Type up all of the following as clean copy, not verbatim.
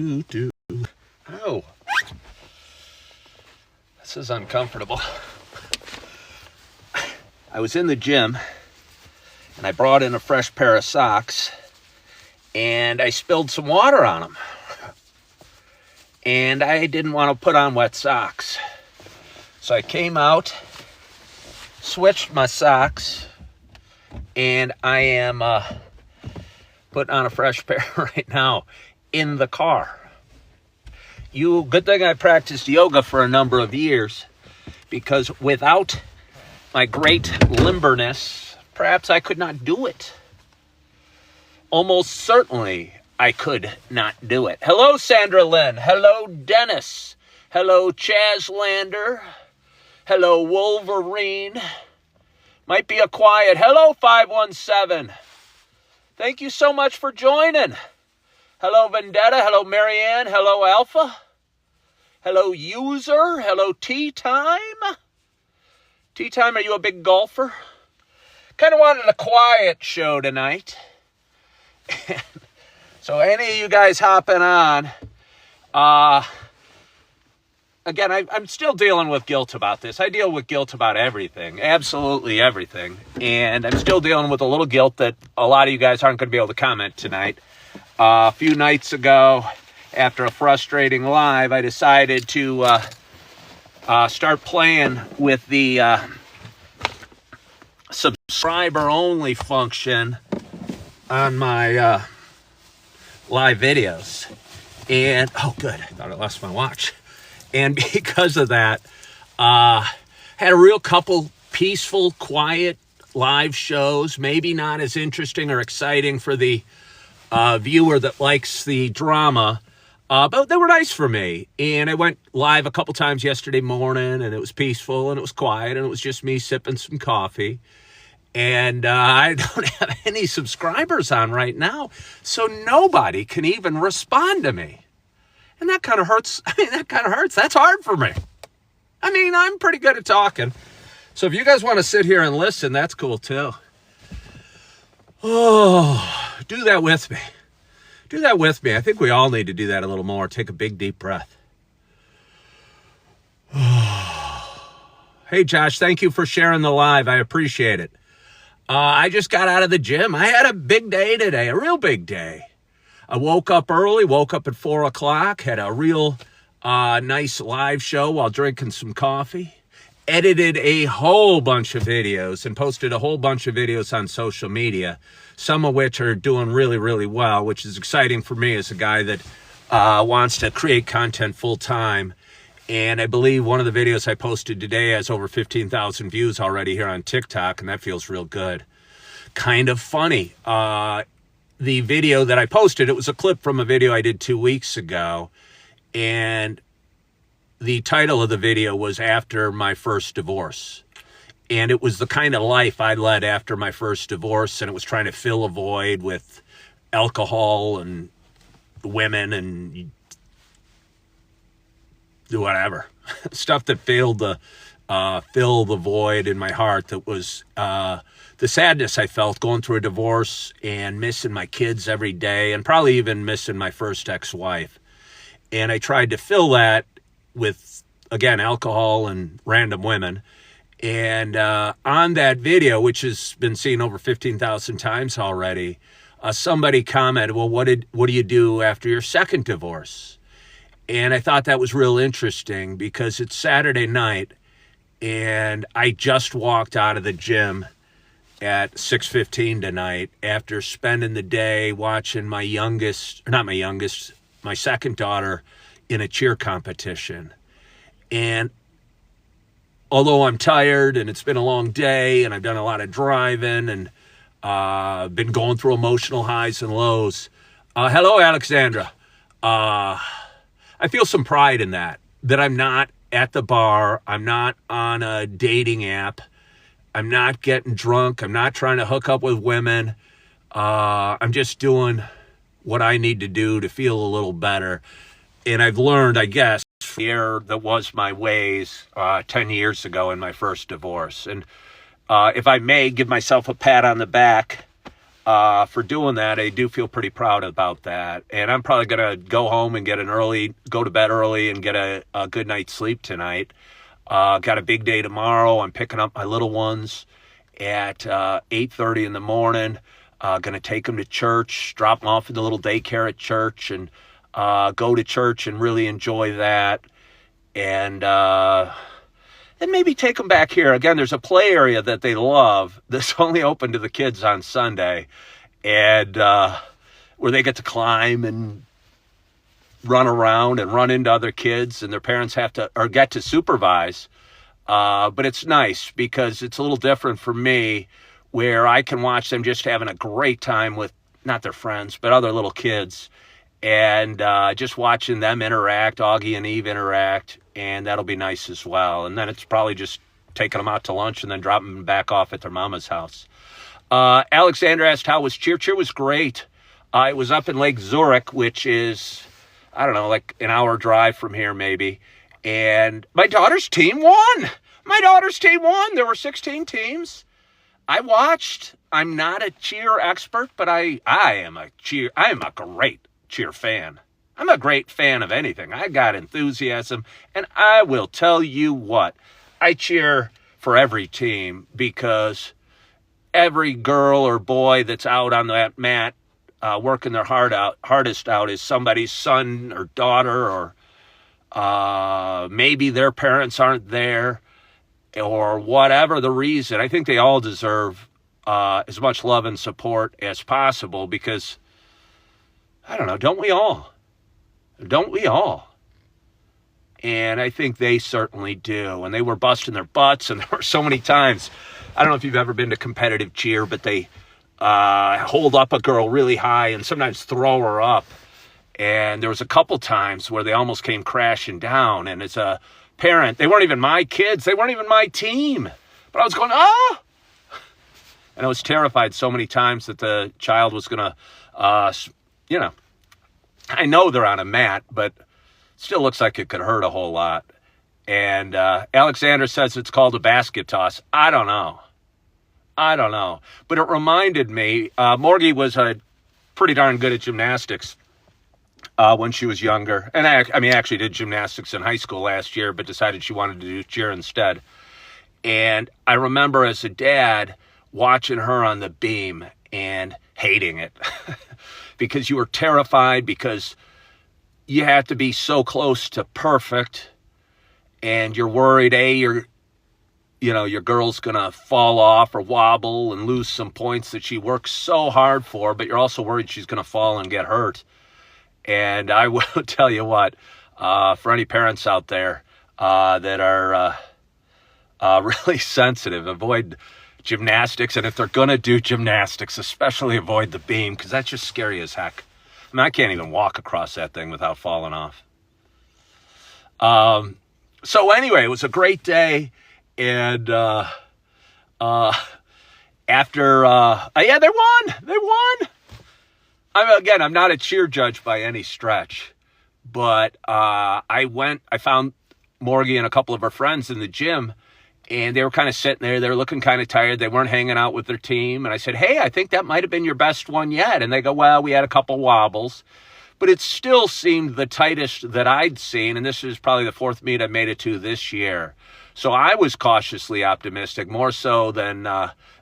do. Oh, this is uncomfortable. I was in the gym and I brought in a fresh pair of socks and I spilled some water on them. And I didn't want to put on wet socks. So I came out, switched my socks, and I am putting on a fresh pair right now in the car. Good thing I practiced yoga for a number of years, because without my great limberness, perhaps I could not do it. Almost certainly I could not do it. Hello, Sandra Lynn. Hello, Dennis. Hello, Chaz Lander. Hello, Wolverine. Might be a quiet. Hello, 517. Thank you so much for joining. Hello, Vendetta. Hello, Marianne. Hello, Alpha. Hello, User. Hello, Tea Time. Tea Time, are you a big golfer? Kind of wanted a quiet show tonight. So any of you guys hopping on, again, I'm still dealing with guilt about this. I deal with guilt about everything, absolutely everything. And I'm still dealing with a little guilt that a lot of you guys aren't going to be able to comment tonight. A few nights ago, after a frustrating live, I decided to start playing with the subscriber-only function on my live videos. And, oh, good. I thought I lost my watch. And because of that, had a real couple peaceful, quiet live shows, maybe not as interesting or exciting for the viewer that likes the drama, but they were nice for me. And I went live a couple times yesterday morning, and it was peaceful, and it was quiet, and it was just me sipping some coffee. And I don't have any subscribers on right now, so nobody can even respond to me. And that kind of hurts. That kind of hurts. That's hard for me. I'm pretty good at talking. So if you guys want to sit here and listen, that's cool too. Oh, do that with me. Do that with me. I think we all need to do that a little more. Take a big, deep breath. Hey, Josh, thank you for sharing the live. I appreciate it. I just got out of the gym. I had a big day today, a real big day. I woke up early, woke up at 4 o'clock, had a real nice live show while drinking some coffee, edited a whole bunch of videos and posted a whole bunch of videos on social media, some of which are doing really, really well, which is exciting for me as a guy that wants to create content full time. And I believe one of the videos I posted today has over 15,000 views already here on TikTok, and that feels real good. Kind of funny. The video that I posted, it was a clip from a video I did 2 weeks ago, and the title of the video was After My First Divorce. And it was the kind of life I led after my first divorce, and it was trying to fill a void with alcohol and women and whatever. Stuff that failed to fill the void in my heart that was the sadness I felt going through a divorce and missing my kids every day and probably even missing my first ex-wife. And I tried to fill that with, again, alcohol and random women. And on that video, which has been seen over 15,000 times already, somebody commented, well, what do you do after your second divorce? And I thought that was real interesting because it's Saturday night and I just walked out of the gym at 6:15 tonight after spending the day watching my second daughter in a cheer competition. And although I'm tired and it's been a long day and I've done a lot of driving and been going through emotional highs and lows. Hello, Alexandra. I feel some pride in that I'm not at the bar. I'm not on a dating app. I'm not getting drunk. I'm not trying to hook up with women. I'm just doing what I need to do to feel a little better. And I've learned, I guess, the error that was my ways 10 years ago in my first divorce. And if I may give myself a pat on the back, for doing that. I do feel pretty proud about that. And I'm probably going to go home and go to bed early and get a good night's sleep tonight. Got a big day tomorrow. I'm picking up my little ones at 8:30 in the morning. Going to take them to church, drop them off at the little daycare at church, and go to church and really enjoy that. And then maybe take them back here. Again, there's a play area that they love that's only open to the kids on Sunday, and where they get to climb and run around and run into other kids, and their parents get to supervise. But it's nice because it's a little different for me, where I can watch them just having a great time with not their friends, but other little kids, and just watching them interact, Augie and Eve interact, and that'll be nice as well. And then it's probably just taking them out to lunch and then dropping them back off at their mama's house. Alexander asked, how was cheer? Cheer was great. It was up in Lake Zurich, which is, I don't know, like an hour drive from here maybe. And my daughter's team won. There were 16 teams. I watched. I'm not a cheer expert, but I am a great cheer fan. I'm a great fan of anything. I got enthusiasm, and I will tell you what, I cheer for every team, because every girl or boy that's out on that mat working their hardest out is somebody's son or daughter, or maybe their parents aren't there, or whatever the reason. I think they all deserve as much love and support as possible, because, I don't know, don't we all? Don't we all? And I think they certainly do. And they were busting their butts, and there were so many times, I don't know if you've ever been to competitive cheer, but they hold up a girl really high and sometimes throw her up. And there was a couple times where they almost came crashing down. And as a parent, they weren't even my kids. They weren't even my team. But I was going, ah! And I was terrified so many times that the child was going to, I know they're on a mat, but still looks like it could hurt a whole lot. And Alexander says it's called a basket toss. I don't know. But it reminded me, Morgie was pretty darn good at gymnastics when she was younger. And I actually did gymnastics in high school last year, but decided she wanted to do cheer instead. And I remember as a dad watching her on the beam and hating it because you were terrified, because you have to be so close to perfect, and you're worried, your girl's going to fall off or wobble and lose some points that she works so hard for, but you're also worried she's going to fall and get hurt. And I will tell you what, for any parents out there that are really sensitive, avoid gymnastics. And if they're going to do gymnastics, especially avoid the beam, because that's just scary as heck. I mean, I can't even walk across that thing without falling off. So anyway, it was a great day. And after, they won. I'm not a cheer judge by any stretch, but I found Morgie and a couple of her friends in the gym, and they were kind of sitting there. They were looking kind of tired. They weren't hanging out with their team. And I said, hey, I think that might have been your best one yet. And they go, well, we had a couple wobbles, but it still seemed the tightest that I'd seen. And this is probably the fourth meet I made it to this year. So I was cautiously optimistic, more so than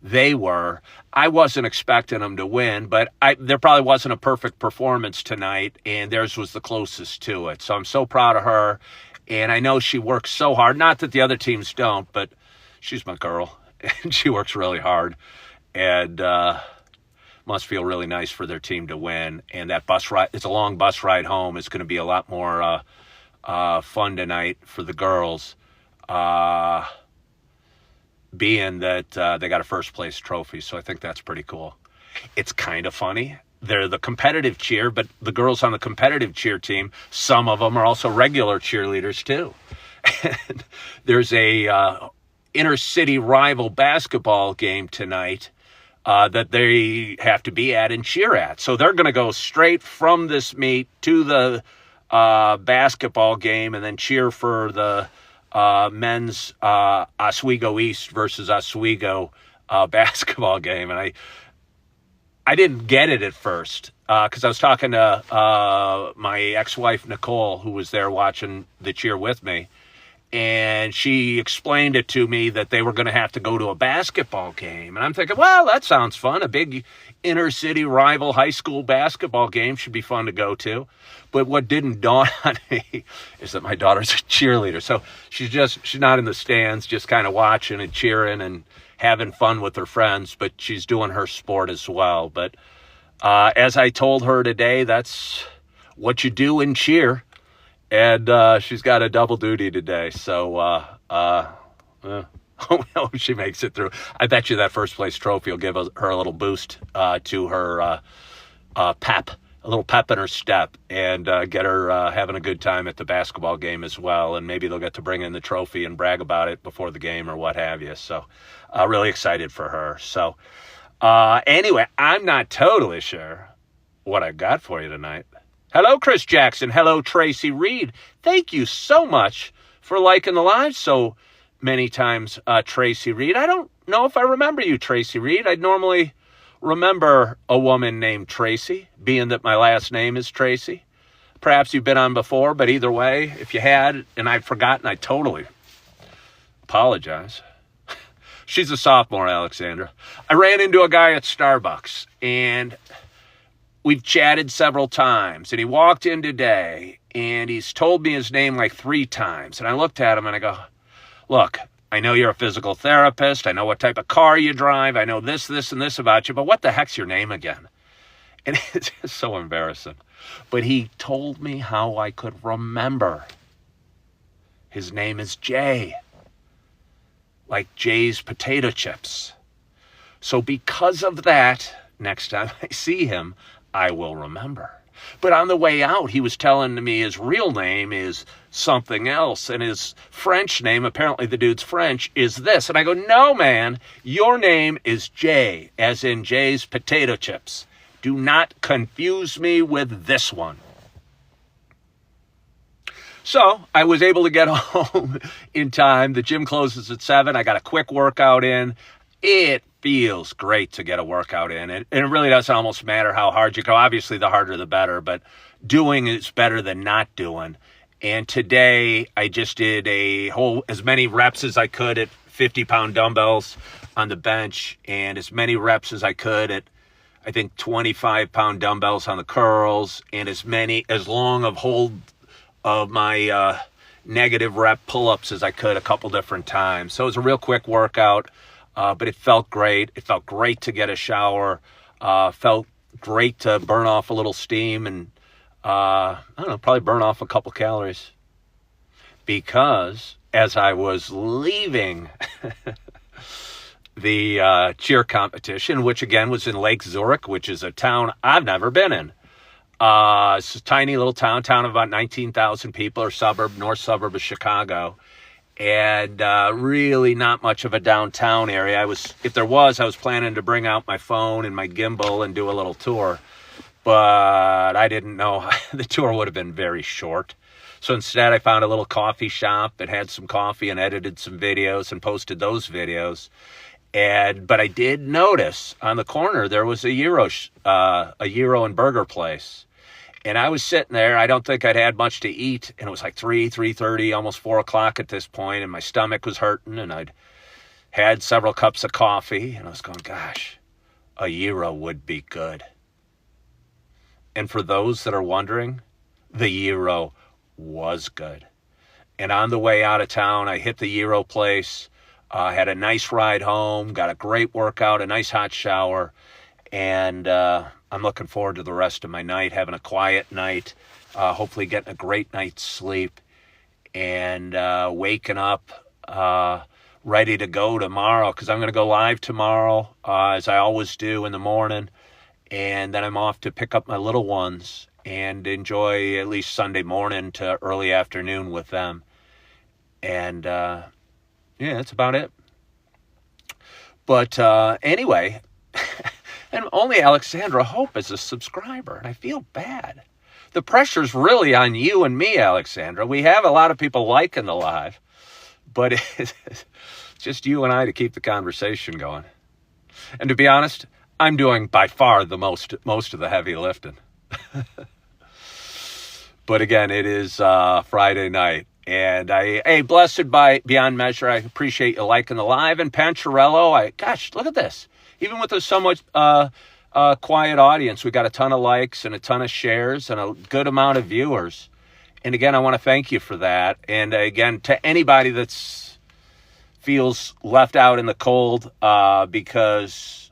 they were. I wasn't expecting them to win, but there probably wasn't a perfect performance tonight, and theirs was the closest to it. So I'm so proud of her. And I know she works so hard. Not that the other teams don't, but she's my girl, and she works really hard. And must feel really nice for their team to win. And that bus ride, it's a long bus ride home. It's going to be a lot more fun tonight for the girls, being that they got a first place trophy. So I think that's pretty cool. It's kind of funny. They're the competitive cheer, but the girls on the competitive cheer team, some of them are also regular cheerleaders too. And there's a inner city rival basketball game tonight that they have to be at and cheer at. So they're going to go straight from this meet to the basketball game and then cheer for the men's Oswego East versus Oswego basketball game. And I didn't get it at first because I was talking to my ex-wife, Nicole, who was there watching the cheer with me. And she explained it to me that they were going to have to go to a basketball game. And I'm thinking, well, that sounds fun. A big inner city rival high school basketball game should be fun to go to. But what didn't dawn on me is that my daughter's a cheerleader. So she's not in the stands, just kind of watching and cheering and having fun with her friends, but she's doing her sport as well. But as I told her today, that's what you do in cheer. And she's got a double duty today, so hope she makes it through. I bet you that first place trophy will give her a little boost to her pep, a little pep in her step, and get her having a good time at the basketball game as well. And maybe they'll get to bring in the trophy and brag about it before the game or what have you. So really excited for her. So anyway, I'm not totally sure what I got for you tonight. Hello, Chris Jackson. Hello, Tracy Reed. Thank you so much for liking the live so many times, Tracy Reed. I don't know if I remember you, Tracy Reed. I'd normally remember a woman named Tracy, being that my last name is Tracy. Perhaps you've been on before, but either way, if you had and I'd forgotten, I totally apologize. She's a sophomore, Alexandra. I ran into a guy at Starbucks, and we've chatted several times, and he walked in today, and he's told me his name like 3 times. And I looked at him, and I go, look, I know you're a physical therapist. I know what type of car you drive. I know this, and this about you, but what the heck's your name again? And it's just so embarrassing. But he told me how I could remember. His name is Jay, like Jay's potato chips. So because of that, next time I see him, I will remember. But on the way out, he was telling me his real name is something else, and his French name, apparently the dude's French, is this. And I go, no, man, your name is Jay, as in Jay's potato chips. Do not confuse me with this one. So I was able to get home in time. The gym closes at 7. I got a quick workout in. It feels great to get a workout in. And it really doesn't almost matter how hard you go. Obviously, the harder the better, but doing is better than not doing. And today, I just did as many reps as I could at 50-pound dumbbells on the bench, and as many reps as I could at, I think, 25-pound dumbbells on the curls, and as long of hold of my negative rep pull-ups as I could a couple different times. So it was a real quick workout. But it felt great. It felt great to get a shower. Felt great to burn off a little steam and, I don't know, probably burn off a couple calories. Because as I was leaving the cheer competition, which again was in Lake Zurich, which is a town I've never been in. It's a tiny little town of about 19,000 people, or north suburb of Chicago. And really not much of a downtown area. I was planning to bring out my phone and my gimbal and do a little tour. But I didn't know the tour would have been very short. So instead, I found a little coffee shop that had some coffee and edited some videos and posted those videos. But I did notice on the corner there was a gyro and burger place. And I was sitting there. I don't think I'd had much to eat. And it was like 3:30, almost 4 o'clock at this point. And my stomach was hurting. And I'd had several cups of coffee. And I was going, gosh, a gyro would be good. And for those that are wondering, the gyro was good. And on the way out of town, I hit the gyro place. Had a nice ride home. Got a great workout, a nice hot shower. And I'm looking forward to the rest of my night, having a quiet night, hopefully getting a great night's sleep, and waking up ready to go tomorrow, because I'm going to go live tomorrow, as I always do in the morning, and then I'm off to pick up my little ones and enjoy at least Sunday morning to early afternoon with them. And yeah, that's about it. But anyway... And only Alexandra Hope is a subscriber, and I feel bad. The pressure's really on you and me, Alexandra. We have a lot of people liking the live, but it's just you and I to keep the conversation going. And to be honest, I'm doing by far the most of the heavy lifting. But again, it is Friday night. And blessed by beyond measure. I appreciate you liking the live. And Pancherello, gosh, look at this. Even with a somewhat quiet audience, we got a ton of likes and a ton of shares and a good amount of viewers. And again, I want to thank you for that. And again, to anybody that's feels left out in the cold because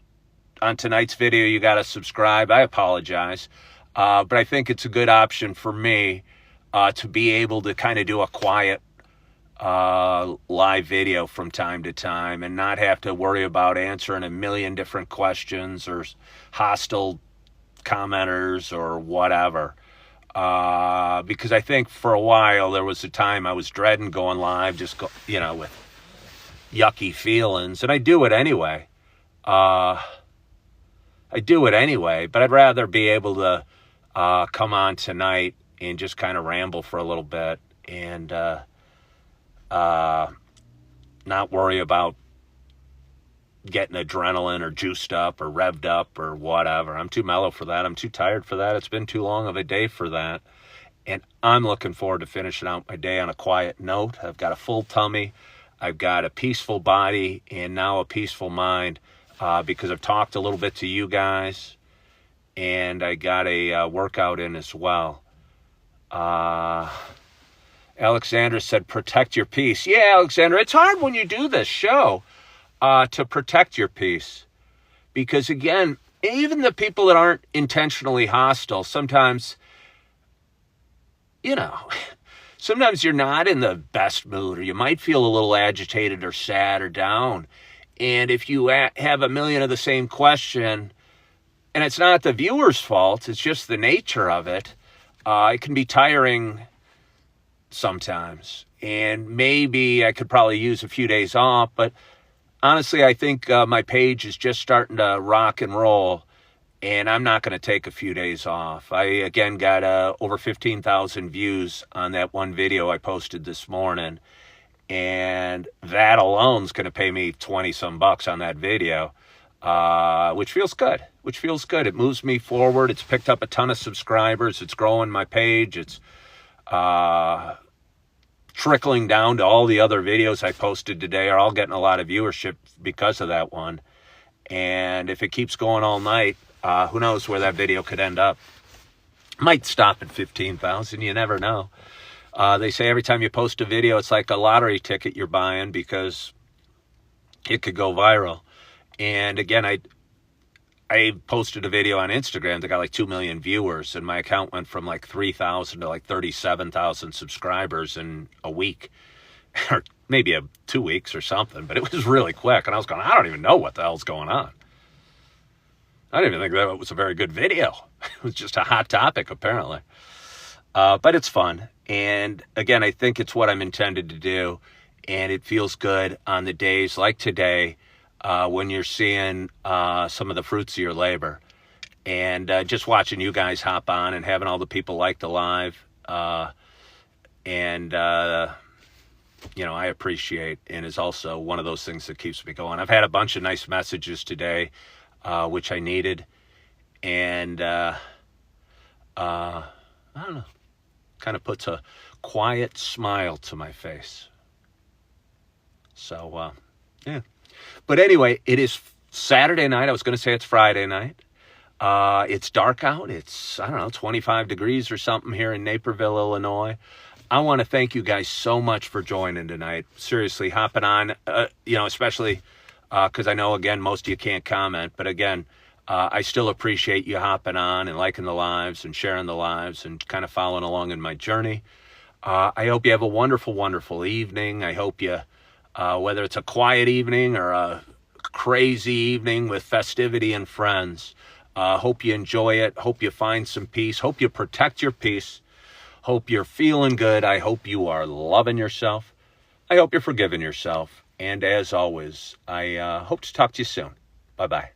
on tonight's video you got to subscribe, I apologize. But I think it's a good option for me to be able to kind of do a quiet live video from time to time and not have to worry about answering a million different questions or hostile commenters or whatever. Because I think for a while there was a time I was dreading going live, with yucky feelings, and I do it anyway. But I'd rather be able to come on tonight and just kind of ramble for a little bit and not worry about getting adrenaline or juiced up or revved up or whatever. I'm too mellow for that. I'm too tired for that. It's been too long of a day for that. And I'm looking forward to finishing out my day on a quiet note. I've got a full tummy. I've got a peaceful body and now a peaceful mind because I've talked a little bit to you guys. And I got a workout in as well. Alexandra said, protect your peace. Yeah, Alexandra, it's hard when you do this show to protect your peace. Because again, even the people that aren't intentionally hostile, sometimes, sometimes you're not in the best mood or you might feel a little agitated or sad or down. And if you have a million of the same question, and it's not the viewer's fault, it's just the nature of it, it can be tiring sometimes. And maybe I could probably use a few days off, but honestly, I think my page is just starting to rock and roll, and I'm not going to take a few days off. I, again, got over 15,000 views on that one video I posted this morning, and that alone is going to pay me 20-some bucks on that video, which feels good. It moves me forward. It's picked up a ton of subscribers. It's growing my page. It's trickling down to all the other videos I posted today are all getting a lot of viewership because of that one. And if it keeps going all night, who knows where that video could end up. Might stop at 15,000. You never know. They say every time you post a video, it's like a lottery ticket you're buying because it could go viral. And again, I posted a video on Instagram that got like 2 million viewers, and my account went from like 3,000 to like 37,000 subscribers in a week, or maybe 2 weeks or something, but it was really quick. And I was going, I don't even know what the hell's going on. I didn't even think that was a very good video. It was just a hot topic, apparently. But it's fun. And again, I think it's what I'm intended to do. And it feels good on the days like today, when you're seeing some of the fruits of your labor. And just watching you guys hop on and having all the people like the live. I appreciate, and is also one of those things that keeps me going. I've had a bunch of nice messages today, which I needed. And I don't know, kind of puts a quiet smile to my face. So, yeah. But anyway, it is Saturday night. I was going to say it's Friday night. It's dark out. It's, 25 degrees or something here in Naperville, Illinois. I want to thank you guys so much for joining tonight. Seriously, hopping on, especially because I know, again, most of you can't comment. But again, I still appreciate you hopping on and liking the lives and sharing the lives and kind of following along in my journey. I hope you have a wonderful, wonderful evening. I hope you, whether it's a quiet evening or a crazy evening with festivity and friends, hope you enjoy it. Hope you find some peace. Hope you protect your peace. Hope you're feeling good. I hope you are loving yourself. I hope you're forgiving yourself. And as always, I hope to talk to you soon. Bye-bye.